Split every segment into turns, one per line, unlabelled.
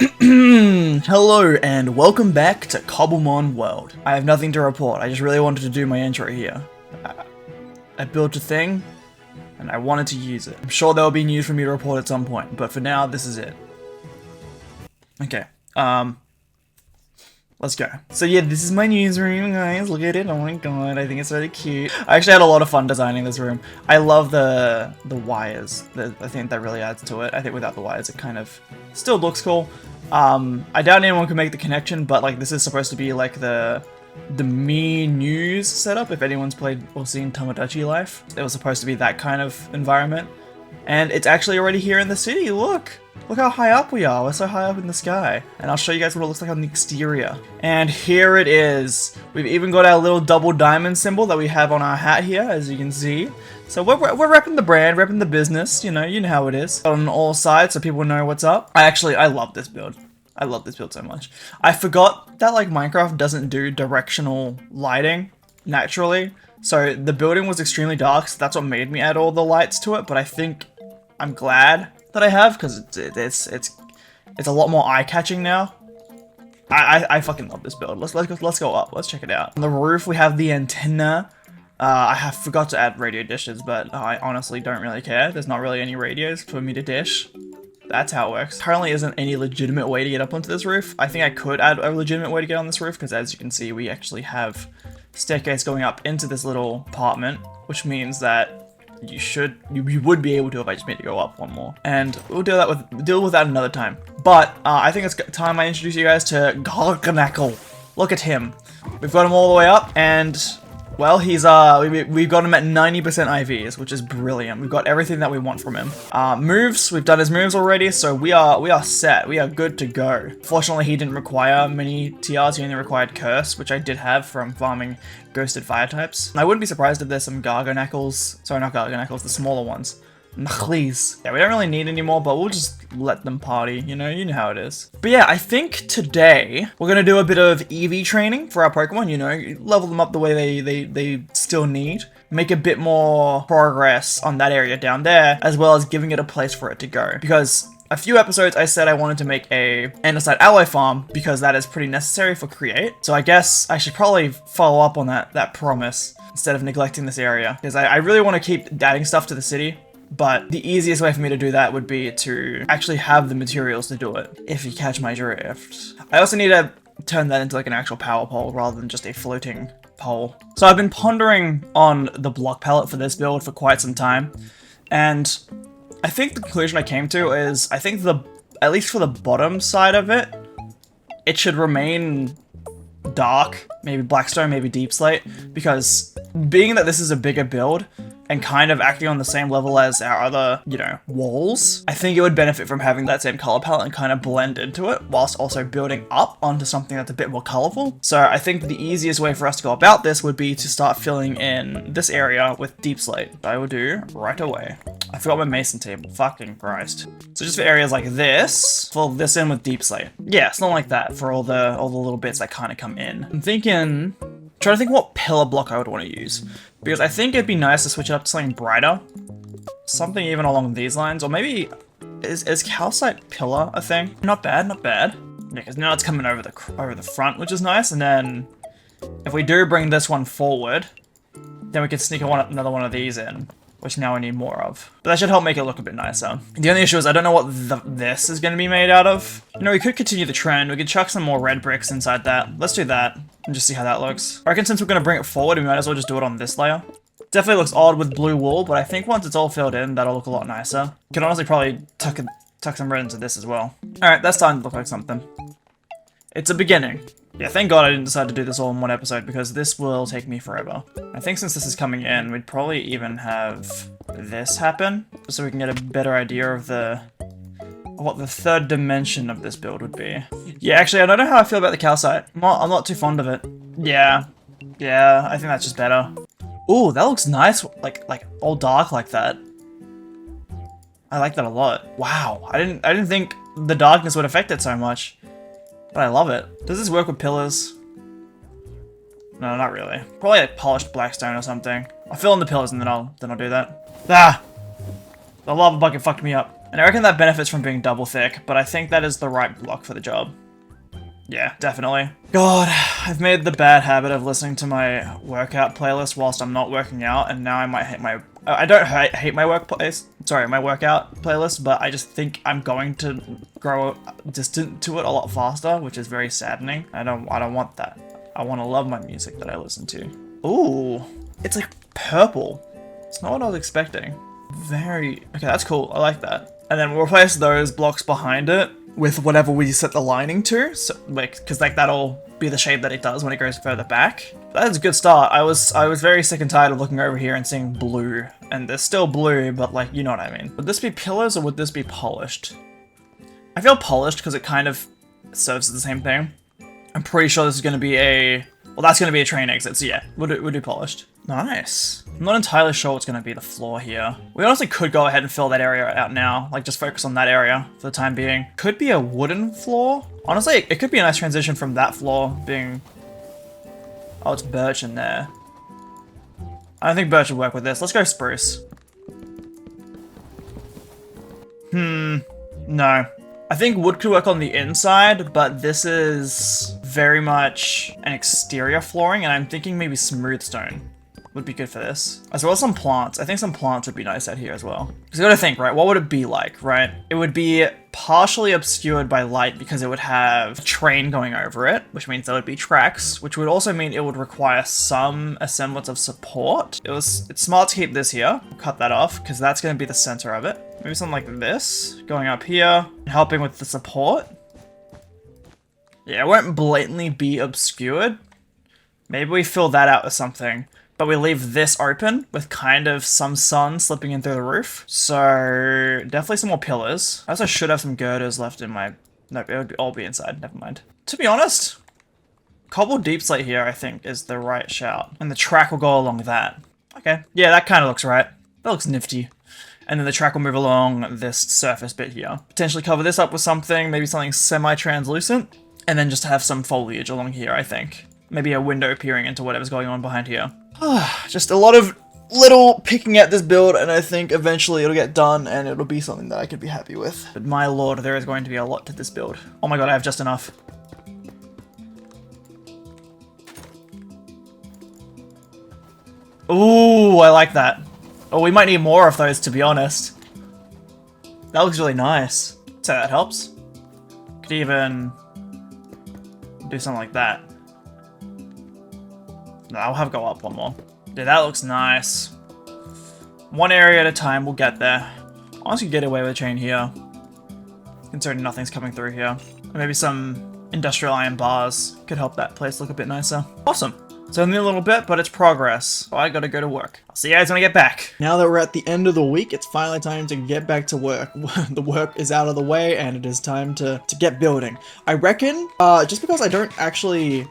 Hello and welcome back to Cobblemon World. I have nothing to report, I just really wanted to do my intro here. I built a thing, and I wanted to use it. I'm sure there will be news for me to report at some point, but for now, this is it. Okay, let's go. So yeah, this is my newsroom, guys. Look at it. Oh my god, I think it's really cute. I actually had a lot of fun designing this room. I love the wires. I think that really adds to it. I think without the wires, it kind of still looks cool. I doubt anyone can make the connection, but like this is supposed to be like the Me News setup. If anyone's played or seen Tamagotchi Life, it was supposed to be that kind of environment. And it's actually already here in the city. Look how high up we are. We're so high up in the sky. And I'll show you guys what it looks like on the exterior. And here it is. We've even got our little double diamond symbol that we have on our hat here, as you can see. So we're repping the brand, repping the business, you know how it is. On all sides so people know what's up. I love this build. I love this build so much. I forgot that like Minecraft doesn't do directional lighting naturally. So the building was extremely dark, so that's what made me add all the lights to it, but I think I'm glad that I have, because it's a lot more eye-catching now. I fucking love this build. Let's go up. Let's check it out. On the roof we have the antenna. I forgot to add radio dishes, but I honestly don't really care. There's not really any radios for me to dish. That's how it works. Currently isn't any legitimate way to get up onto this roof. I think I could add a legitimate way to get on this roof, because as you can see, we actually have staircase going up into this little apartment, which means that you would be able to if I just made it go up one more. And we'll deal with that another time. But I think it's time I introduce you guys to Garganacl. Look at him. We've got him all the way up, and well, he's we've got him at 90% IVs, which is brilliant. We've got everything that we want from him. Moves, we've done his moves already, so we are set. We are good to go. Fortunately, he didn't require many TRs. He only required Curse, which I did have from farming Ghosted Fire types. I wouldn't be surprised if there's some Garganacls. Sorry, not Garganacls, the smaller ones. Knucklies. Yeah, we don't really need any more, but we'll just let them party, you know how it is. But yeah, I think today we're gonna do a bit of EV training for our Pokemon, level them up the way they still need. Make a bit more progress on that area down there, as well as giving it a place for it to go. Because a few episodes I said I wanted to make a Andesite alloy farm, because that is pretty necessary for Create. So I guess I should probably follow up on that promise instead of neglecting this area. Because I really want to keep adding stuff to the city. But the easiest way for me to do that would be to actually have the materials to do it, if you catch my drift. I also need to turn that into like an actual power pole rather than just a floating pole. So I've been pondering on the block palette for this build for quite some time, and I think the conclusion I came to is I think at least for the bottom side of it, it should remain dark, maybe blackstone, maybe deep slate, because being that this is a bigger build and kind of acting on the same level as our other, walls, I think it would benefit from having that same color palette and kind of blend into it, whilst also building up onto something that's a bit more colorful. So I think the easiest way for us to go about this would be to start filling in this area with deep slate. I will do right away. I forgot my mason table, fucking Christ. So just for areas like this, fill this in with deep slate. Yeah, it's not like that for all the little bits that kind of come in. I'm trying to think what pillar block I would want to use, because I think it'd be nice to switch it up to something brighter. Something even along these lines, or maybe, is calcite pillar a thing? Not bad, not bad. Yeah, because now it's coming over the front, which is nice, and then if we do bring this one forward, then we can sneak another one of these in, which now we need more of. But that should help make it look a bit nicer. The only issue is I don't know what this is going to be made out of. We could continue the trend. We could chuck some more red bricks inside that. Let's do that and just see how that looks. I reckon since we're going to bring it forward, we might as well just do it on this layer. Definitely looks odd with blue wool, but I think once it's all filled in, that'll look a lot nicer. Could honestly probably tuck some red into this as well. Alright, that's starting to look like something. It's a beginning. Yeah, thank God I didn't decide to do this all in one episode, because this will take me forever. I think since this is coming in, we'd probably even have this happen, so we can get a better idea of what the third dimension of this build would be. Yeah, actually, I don't know how I feel about the calcite. I'm not too fond of it. Yeah, I think that's just better. Ooh, that looks nice, like all dark like that. I like that a lot. Wow, I didn't think the darkness would affect it so much. But I love it. Does this work with pillars? No, not really. Probably like polished blackstone or something. I'll fill in the pillars and then I'll do that. Ah! The lava bucket fucked me up. And I reckon that benefits from being double thick, but I think that is the right block for the job. Yeah, definitely. God, I've made the bad habit of listening to my workout playlist whilst I'm not working out, and now I might hate my... I don't hate my workplace. Sorry, my workout playlist, but I just think I'm going to grow distant to it a lot faster, which is very saddening. I don't want that. I want to love my music that I listen to. Ooh, it's like purple. It's not what I was expecting. Okay, that's cool. I like that. And then we'll replace those blocks behind it with whatever we set the lining to, so like, because like that'll be the shape that it does when it goes further back. That's a good start. I was very sick and tired of looking over here and seeing blue, and there's still blue, but like, you know what I mean. Would this be pillars or would this be polished? I feel polished because it kind of serves as the same thing. I'm pretty sure this is going to be well, that's going to be a train exit, so yeah, we'll do polished. Nice. I'm not entirely sure what's going to be the floor here. We honestly could go ahead and fill that area out now. Like, just focus on that area for the time being. Could be a wooden floor. Honestly, it could be a nice transition from that floor being... Oh, it's birch in there. I don't think birch would work with this. Let's go spruce. No. I think wood could work on the inside, but this is very much an exterior flooring, and I'm thinking maybe smooth stone would be good for this. As well as some plants. I think some plants would be nice out here as well. Because you gotta think, right? What would it be like, right? It would be partially obscured by light because it would have a train going over it, which means there would be tracks, which would also mean it would require some semblance of support. It's smart to keep this here. We'll cut that off because that's gonna be the center of it. Maybe something like this, going up here, helping with the support. Yeah, it won't blatantly be obscured. Maybe we fill that out with something. But we leave this open with kind of some sun slipping in through the roof. So definitely some more pillars. I also should have some girders left in my... Nope, it would all be inside. Never mind. To be honest, cobble deep slate here, I think, is the right shout. And the track will go along that. Okay. Yeah, that kind of looks right. That looks nifty. And then the track will move along this surface bit here. Potentially cover this up with something, maybe something semi-translucent. And then just have some foliage along here, I think. Maybe a window peering into whatever's going on behind here. Just a lot of little picking at this build, and I think eventually it'll get done and it'll be something that I could be happy with. But my lord, there is going to be a lot to this build. Oh my god, I have just enough. Ooh, I like that. Oh, we might need more of those, to be honest. That looks really nice. So that helps. Could even do something like that. No, I'll have go up one more. Dude, that looks nice. One area at a time, we'll get there. Honestly, get away with a chain here. Considering nothing's coming through here. And maybe some industrial iron bars could help that place look a bit nicer. Awesome. It's only a little bit, but it's progress. So I gotta go to work. I'll see you guys when I get back. Now that we're at the end of the week, it's finally time to get back to work. The work is out of the way, and it is time to get building. I reckon, just because I don't actually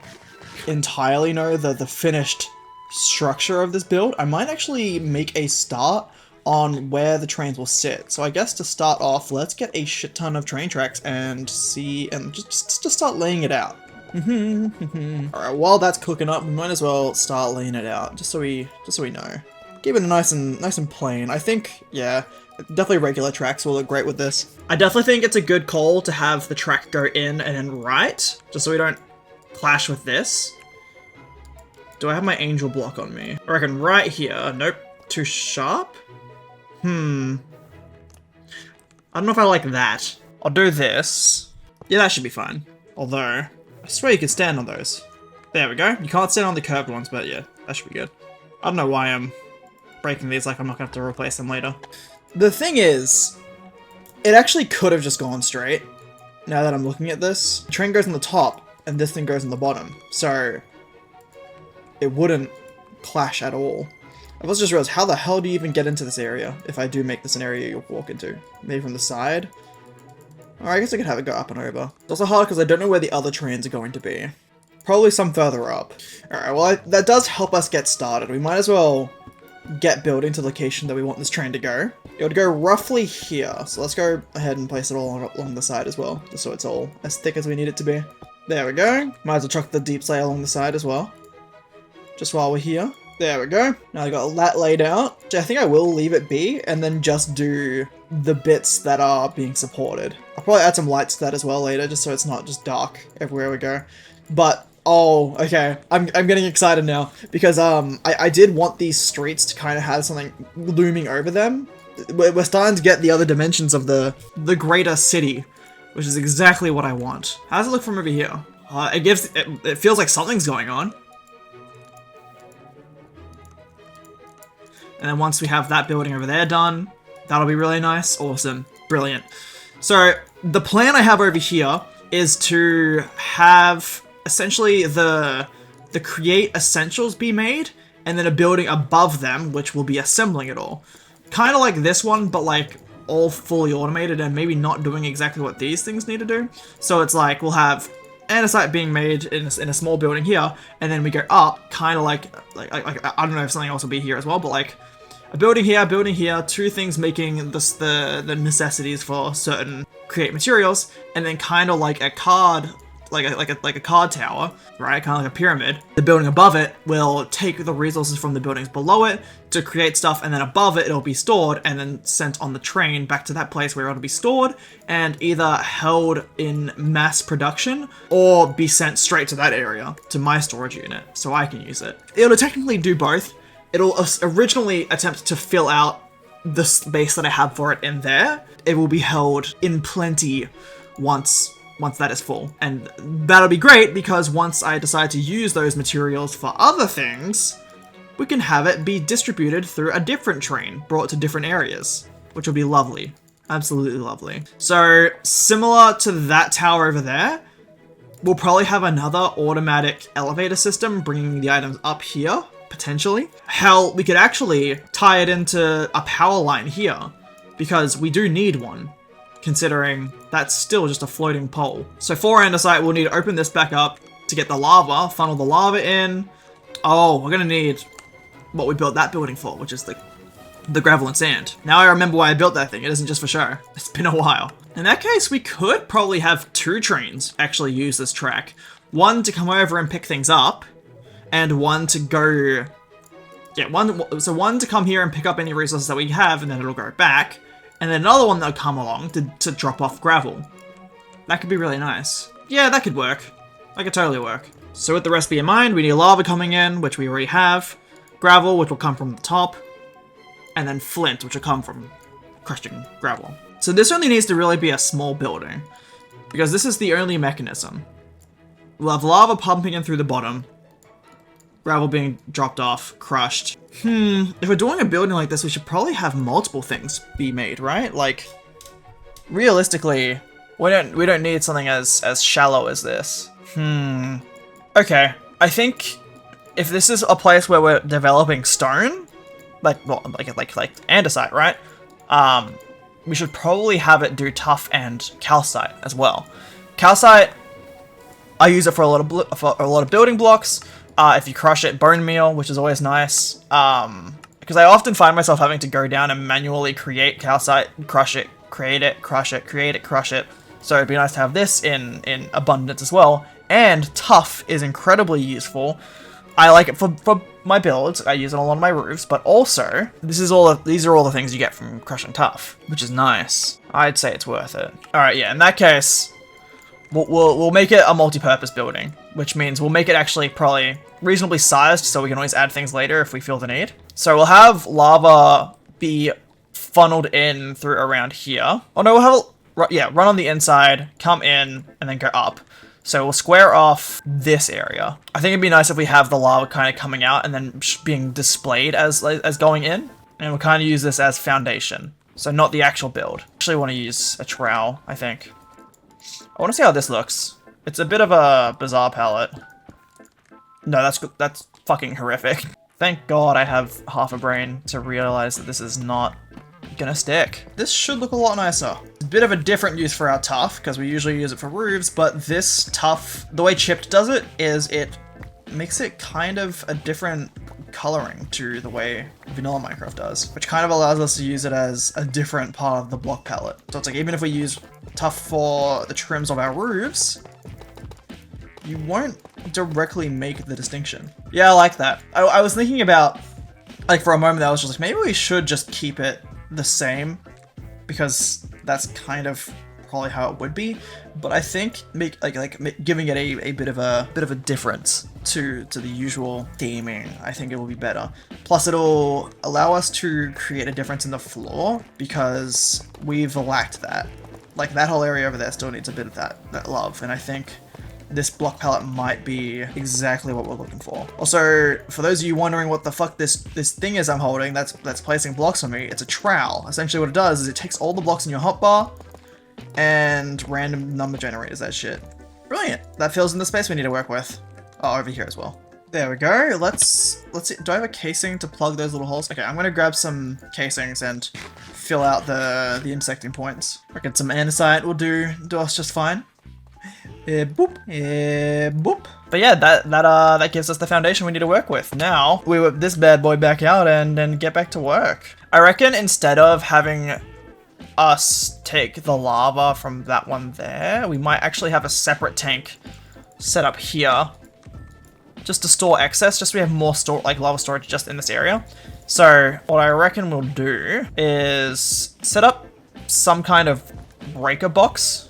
entirely know the finished structure of this build, I might actually make a start on where the trains will sit. So I guess to start off, let's get a shit ton of train tracks and see, and just start laying it out. Alright, while that's cooking up, we might as well start laying it out, just so we know. Keep it nice and plain. I think, yeah, definitely regular tracks will look great with this. I definitely think it's a good call to have the track go in and then right, just so we don't clash with this. Do I have my angel block on me? I reckon right here. Nope. Too sharp? I don't know if I like that. I'll do this. Yeah, that should be fine. Although, I swear you can stand on those. There we go. You can't stand on the curved ones, but yeah, that should be good. I don't know why I'm breaking these, like I'm not going to have to replace them later. The thing is, it actually could have just gone straight. Now that I'm looking at this. The train goes on the top, and this thing goes on the bottom. So it wouldn't clash at all. I've also just realized, how the hell do you even get into this area if I do make this an area you'll walk into? Maybe from the side? Or I guess I could have it go up and over. It's also hard because I don't know where the other trains are going to be. Probably some further up. Alright, well that does help us get started. We might as well get building to the location that we want this train to go. It would go roughly here, so let's go ahead and place it all along the side as well, just so it's all as thick as we need it to be. There we go. Might as well chuck the deep slate along the side as well. Just while we're here. There we go. Now I got that laid out. I think I will leave it be and then just do the bits that are being supported. I'll probably add some lights to that as well later, just so it's not just dark everywhere we go. But, oh, okay. I'm getting excited now because I did want these streets to kind of have something looming over them. We're starting to get the other dimensions of the greater city, which is exactly what I want. How does it look from over here? It feels like something's going on. And then once we have that building over there done, that'll be really nice. Awesome. Brilliant. So the plan I have over here is to have essentially the create essentials be made and then a building above them, which will be assembling it all. Kind of like this one, but like all fully automated and maybe not doing exactly what these things need to do. So it's like we'll have andesite being made in a small building here, and then we go up, kind of like I don't know if something else will be here as well, but like a building here, two things making the necessities for certain create materials, and then kind of like a card, like a card tower, right? Kind of like a pyramid. The building above it will take the resources from the buildings below it to create stuff, and then above it it'll be stored and then sent on the train back to that place where it'll be stored and either held in mass production or be sent straight to that area, to my storage unit, so I can use it. It'll technically do both. It'll originally attempt to fill out the space that I have for it in there. It will be held in plenty once that is full. And that'll be great because once I decide to use those materials for other things, we can have it be distributed through a different train, brought to different areas, which will be lovely. Absolutely lovely. So similar to that tower over there, we'll probably have another automatic elevator system bringing the items up here. Potentially. Hell, we could actually tie it into a power line here, because we do need one, considering that's still just a floating pole. So for andesite, we'll need to open this back up to get the lava, funnel the lava in. Oh, we're gonna need what we built that building for, which is the gravel and sand. Now I remember why I built that thing. It isn't just for show. It's been a while. In that case, we could probably have two trains actually use this track. One to come over and pick things up, and one to go, one to come here and pick up any resources that we have, and then it'll go back, and then another one that'll come along to drop off gravel. That could be really nice. Yeah, that could work. That could totally work. So with the recipe in mind, we need lava coming in, which we already have, gravel, which will come from the top, and then flint, which will come from crushing gravel. So this only needs to really be a small building, because this is the only mechanism. We'll have lava pumping in through the bottom, gravel being dropped off, crushed. If we're doing a building like this, we should probably have multiple things be made, right? Like, realistically, we don't need something as shallow as this. Okay, I think if this is a place where we're developing stone, like andesite, right? We should probably have it do tuff and calcite as well. Calcite, I use it for a lot of building blocks. If you crush it, bone meal, which is always nice. Because I often find myself having to go down and manually create calcite, crush it, create it, crush it, create it, crush it. So it'd be nice to have this in abundance as well. And tuff is incredibly useful. I like it for my builds. I use it on a lot of my roofs, but also these are all the things you get from crushing tuff, which is nice. I'd say it's worth it. All right, yeah. In that case, we'll make it a multi-purpose building, which means we'll make it actually probably reasonably sized so we can always add things later if we feel the need. So we'll have lava be funneled in through around here. Oh no, we'll have run on the inside, come in, and then go up. So we'll square off this area. I think it'd be nice if we have the lava kind of coming out and then being displayed as going in. And we'll kind of use this as foundation. So not the actual build. Actually want to use a trowel, I think. I want to see how this looks. It's a bit of a bizarre palette. No, that's fucking horrific. Thank God I have half a brain to realize that this is not gonna stick. This should look a lot nicer. It's a bit of a different use for our tuff, because we usually use it for roofs, but this tuff, the way Chipped does it, is it makes it kind of a different coloring to the way vanilla Minecraft does, which kind of allows us to use it as a different part of the block palette. So it's like, even if we use tuff for the trims of our roofs, you won't directly make the distinction. Yeah, I like that. I was thinking about, like, for a moment I was just like, maybe we should just keep it the same, because that's kind of probably how it would be. But I think giving it a bit of a difference to the usual theming, I think it will be better. Plus, it'll allow us to create a difference in the floor, because we've lacked that. Like, that whole area over there still needs a bit of that love, and I think this block palette might be exactly what we're looking for. Also, for those of you wondering what the fuck this thing is I'm holding that's placing blocks for me, it's a trowel. Essentially what it does is it takes all the blocks in your hotbar and random number generators that shit. Brilliant. That fills in the space we need to work with. Oh, over here as well. There we go. Let's see. Do I have a casing to plug those little holes? Okay, I'm gonna grab some casings and fill out the intersecting points. I reckon some andesite will do us just fine. Boop, boop. But yeah, that gives us the foundation we need to work with. Now we whip this bad boy back out and get back to work. I reckon instead of having us take the lava from that one there, we might actually have a separate tank set up here just to store excess, just so we have more lava storage just in this area. So what I reckon we'll do is set up some kind of breaker box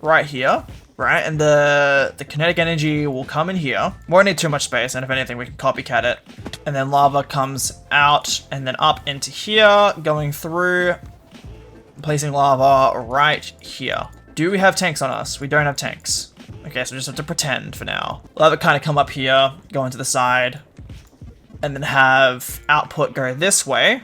right here, right? And the kinetic energy will come in here. Won't need too much space, and if anything, we can copycat it. And then lava comes out and then up into here, going through, placing lava right here. Do we have tanks on us? We don't have tanks. Okay, so we just have to pretend for now. We'll have it kind of come up here, go into the side, and then have output go this way.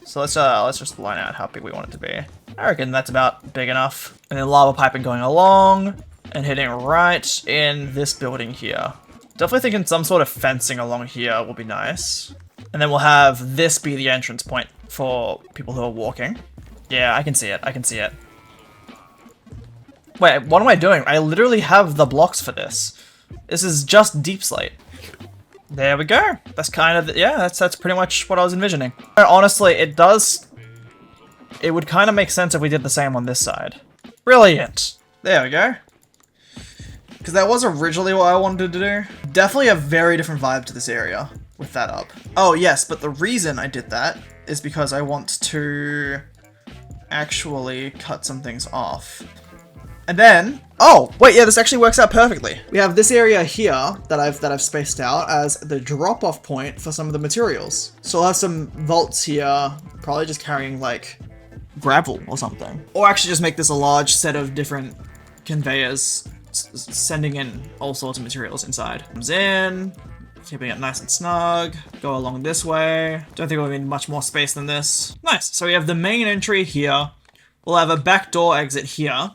So let's just line out how big we want it to be. I reckon that's about big enough. And then lava piping going along and hitting right in this building here. Definitely thinking some sort of fencing along here will be nice. And then we'll have this be the entrance point for people who are walking. Yeah, I can see it. I can see it. Wait, what am I doing? I literally have the blocks for this. This is just deep slate. There we go. That's kind of, yeah, that's pretty much what I was envisioning. Honestly, it would kind of make sense if we did the same on this side. Brilliant. There we go. Because that was originally what I wanted to do. Definitely a very different vibe to this area with that up. Oh yes, but the reason I did that is because I want to actually cut some things off. And then, oh, wait, yeah, this actually works out perfectly. We have this area here that I've spaced out as the drop-off point for some of the materials. So I'll have some vaults here, probably just carrying, like, gravel or something. Or actually just make this a large set of different conveyors sending in all sorts of materials inside. Comes in, keeping it nice and snug, go along this way. Don't think we'll need much more space than this. Nice, so we have the main entry here. We'll have a back door exit here.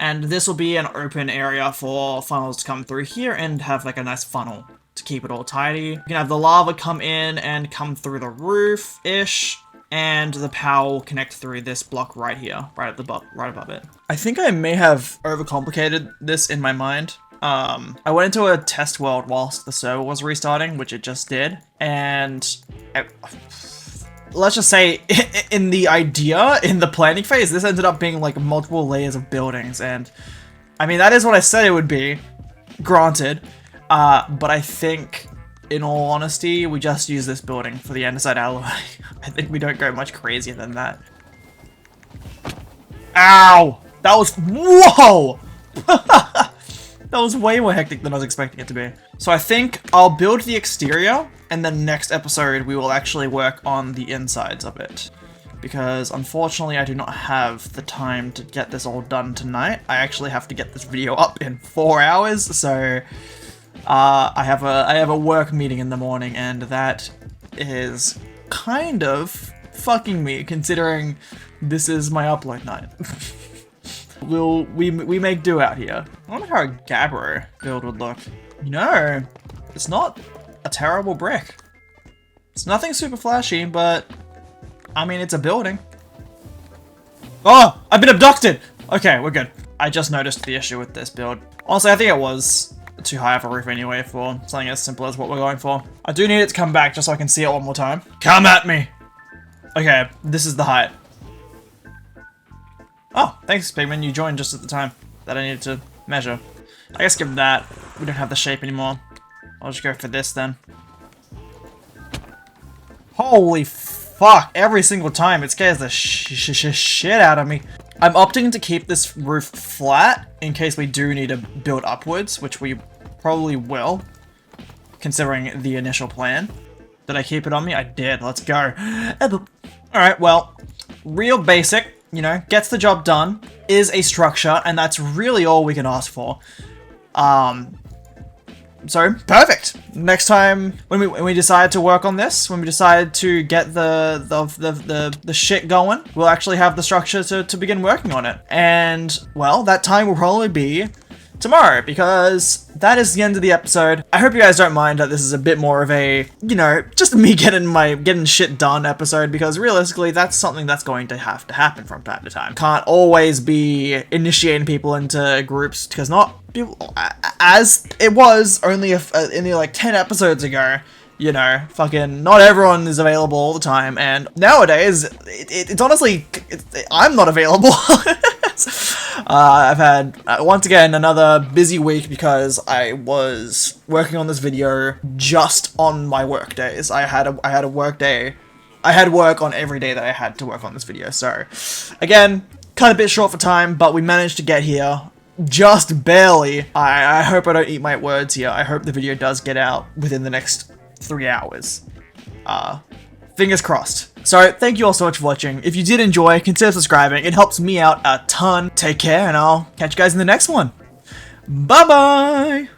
And this will be an open area for funnels to come through here and have like a nice funnel to keep it all tidy. You can have the lava come in and come through the roof-ish, and the power will connect through this block right here, right above it. I think I may have overcomplicated this in my mind. I went into a test world whilst the server was restarting, which it just did, and let's just say, in the planning phase, this ended up being like multiple layers of buildings, and I mean, that is what I said it would be, granted, but I think, in all honesty, we just use this building for the andesite alloy. I think we don't go much crazier than that. Ow! That was, whoa! That was way more hectic than I was expecting it to be. So I think I'll build the exterior, and then next episode we will actually work on the insides of it. Because unfortunately I do not have the time to get this all done tonight. I actually have to get this video up in 4 hours, so I have a work meeting in the morning, and that is kind of fucking me, considering this is my upload night. We make do out here. I wonder how a Gabbro build would look. You know, it's not a terrible brick. It's nothing super flashy, but I mean, it's a building. Oh, I've been abducted! Okay, we're good. I just noticed the issue with this build. Honestly, I think it was too high of a roof anyway for something as simple as what we're going for. I do need it to come back just so I can see it one more time. Come at me! Okay, this is the height. Oh, thanks, Pigman. You joined just at the time that I needed to Measure. I guess give that. We don't have the shape anymore. I'll just go for this then. Holy fuck, every single time it scares the shit out of me. I'm opting to keep this roof flat in case we do need to build upwards, which we probably will, considering the initial plan. Did I keep it on me? I did. Let's go. Alright, well, real basic, you know, gets the job done, is a structure, and that's really all we can ask for. So, perfect! Next time, when we decide to work on this, when we decide to get the shit going, we'll actually have the structure to begin working on it. And, well, that time will probably be tomorrow, because that is the end of the episode. I hope you guys don't mind that this is a bit more of a, you know, just me getting shit done episode, because realistically, that's something that's going to have to happen from time to time. Can't always be initiating people into groups, because not people, as it was only like 10 episodes ago, you know, fucking not everyone is available all the time, and nowadays, it's honestly, I'm not available. I've had, once again, another busy week because I was working on this video just on my work days. I had a work day. I had work on every day that I had to work on this video, so, again, kind of a bit short for time, but we managed to get here. Just barely. I hope I don't eat my words here. I hope the video does get out within the next 3 hours. Fingers crossed. So, thank you all so much for watching. If you did enjoy, consider subscribing. It helps me out a ton. Take care, and I'll catch you guys in the next one. Bye-bye!